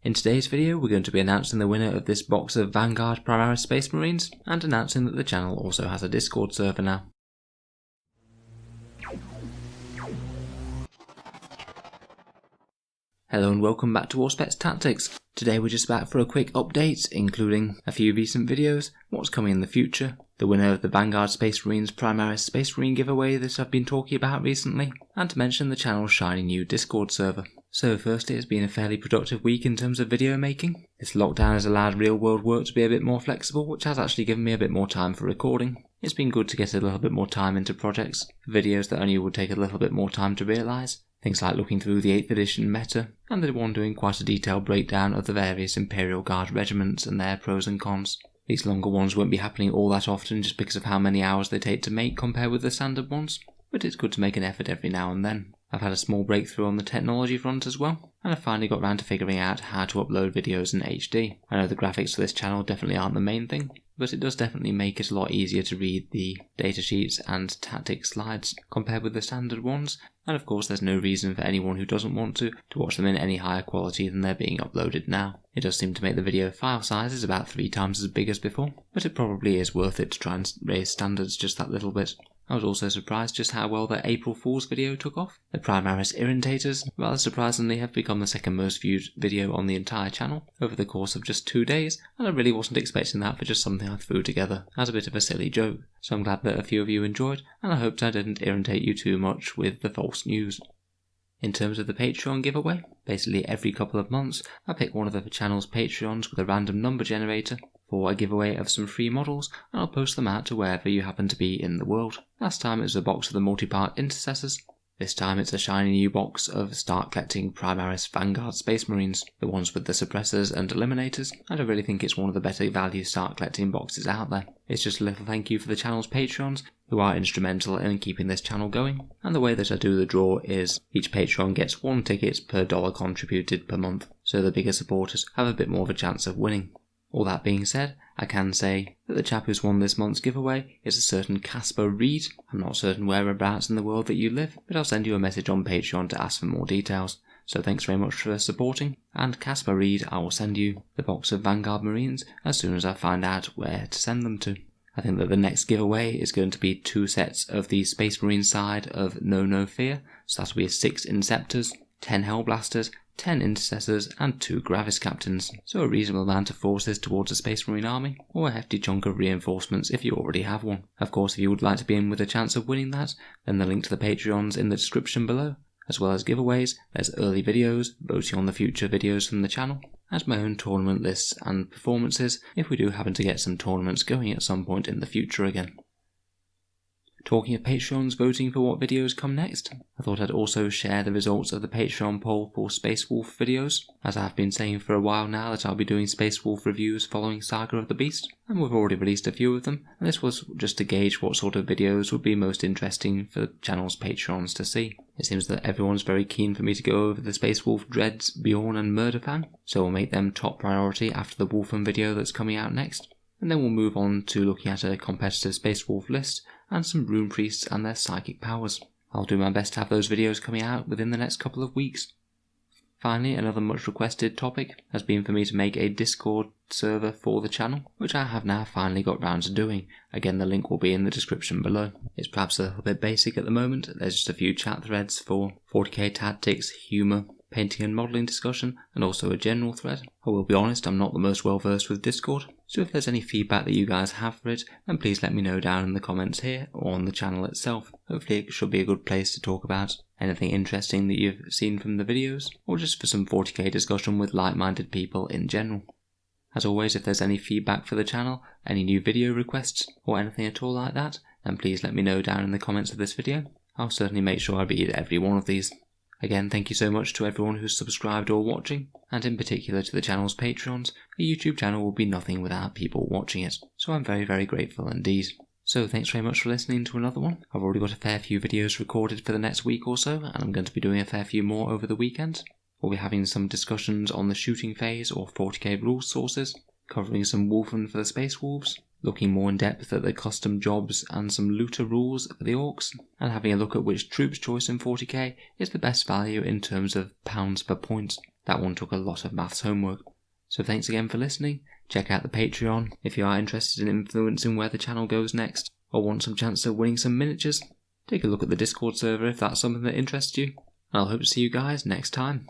In today's video, we're going to be announcing the winner of this box of Vanguard Primaris Space Marines, and announcing that the channel also has a Discord server now. Hello and welcome back to Auspex Tactics. Today we're just back for a quick update, including a few recent videos, what's coming in the future, the winner of the Vanguard Space Marines Primaris Space Marine giveaway that I've been talking about recently, and to mention the channel's shiny new Discord server. So firstly, it's been a fairly productive week in terms of video making. This lockdown has allowed real world work to be a bit more flexible, which has actually given me a bit more time for recording. It's been good to get a little bit more time into projects, videos that only would take a little bit more time to realise. Things like looking through the 8th edition meta, and the one doing quite a detailed breakdown of the various Imperial Guard regiments and their pros and cons. These longer ones won't be happening all that often just because of how many hours they take to make compared with the standard ones, but it's good to make an effort every now and then. I've had a small breakthrough on the technology front as well, and I finally got round to figuring out how to upload videos in HD. I know the graphics for this channel definitely aren't the main thing, but it does definitely make it a lot easier to read the datasheets and tactic slides compared with the standard ones, and of course there's no reason for anyone who doesn't want to watch them in any higher quality than they're being uploaded now. It does seem to make the video file sizes about 3 times as big as before, but it probably is worth it to try and raise standards just that little bit. I was also surprised just how well the April Fool's video took off. The Primaris Irritators, rather surprisingly, have become the second most viewed video on the entire channel over the course of just 2 days, and I really wasn't expecting that for just something I threw together as a bit of a silly joke. So I'm glad that a few of you enjoyed, and I hoped I didn't irritate you too much with the false news. In terms of the Patreon giveaway, basically every couple of months I pick one of the channel's Patreons with a random number generator for a giveaway of some free models, and I'll post them out to wherever you happen to be in the world. Last time it was a box of the multi-part Intercessors. This time it's a shiny new box of start collecting Primaris Vanguard Space Marines, the ones with the suppressors and eliminators, and I really think it's one of the better value start collecting boxes out there. It's just a little thank you for the channel's Patreons, who are instrumental in keeping this channel going, and the way that I do the draw is each Patreon gets 1 ticket per $1 contributed per month, so the bigger supporters have a bit more of a chance of winning. All that being said, I can say that the chap who's won this month's giveaway is a certain Casper Reed. I'm not certain whereabouts in the world that you live, but I'll send you a message on Patreon to ask for more details. So thanks very much for supporting, and Casper Reed, I will send you the box of Vanguard Marines as soon as I find out where to send them to. I think that the next giveaway is going to be 2 sets of the Space Marine side of No Fear, so that'll be 6 Inceptors, 10 Hellblasters, 10 Intercessors and 2 Gravis Captains, so a reasonable amount of forces towards a Space Marine army, or a hefty chunk of reinforcements if you already have one. Of course, if you would like to be in with a chance of winning that, then the link to the Patreon's in the description below. As well as giveaways, there's early videos, voting on the future videos from the channel, and my own tournament lists and performances if we do happen to get some tournaments going at some point in the future again. Talking of Patreons voting for what videos come next, I thought I'd also share the results of the Patreon poll for Space Wolf videos, as I've been saying for a while now that I'll be doing Space Wolf reviews following Saga of the Beast, and we've already released a few of them, and this was just to gauge what sort of videos would be most interesting for the channel's Patreons to see. It seems that everyone's very keen for me to go over the Space Wolf Dreads, Bjorn and Murderfang, so we'll make them top priority after the Wolfram video that's coming out next. And then we'll move on to looking at a competitive Space Wolf list and some Rune Priests and their psychic powers. I'll do my best to have those videos coming out within the next couple of weeks. Finally, another much requested topic has been for me to make a Discord server for the channel, which I have now finally got round to doing. Again, the link will be in the description below. It's perhaps a little bit basic at the moment. There's just a few chat threads for 40k tactics, humour, painting and modelling discussion, and also a general thread. I will be honest, I'm not the most well versed with Discord, so if there's any feedback that you guys have for it, then please let me know down in the comments here or on the channel itself. Hopefully it should be a good place to talk about anything interesting that you've seen from the videos, or just for some 40k discussion with like-minded people in general. As always, if there's any feedback for the channel, any new video requests, or anything at all like that, then please let me know down in the comments of this video. I'll certainly make sure I read every one of these. Again, thank you so much to everyone who's subscribed or watching, and in particular to the channel's Patreons. A YouTube channel will be nothing without people watching it, so I'm very, very grateful indeed. So thanks very much for listening to another one. I've already got a fair few videos recorded for the next week or so, and I'm going to be doing a fair few more over the weekend. We'll be having some discussions on the shooting phase or 40k rules sources, covering some Wolfen for the Space Wolves, looking more in depth at the custom jobs and some looter rules for the Orcs, and having a look at which troops choice in 40k is the best value in terms of pounds per point. That one took a lot of maths homework. So thanks again for listening. Check out the Patreon if you are interested in influencing where the channel goes next, or want some chance of winning some miniatures. Take a look at the Discord server if that's something that interests you, and I'll hope to see you guys next time.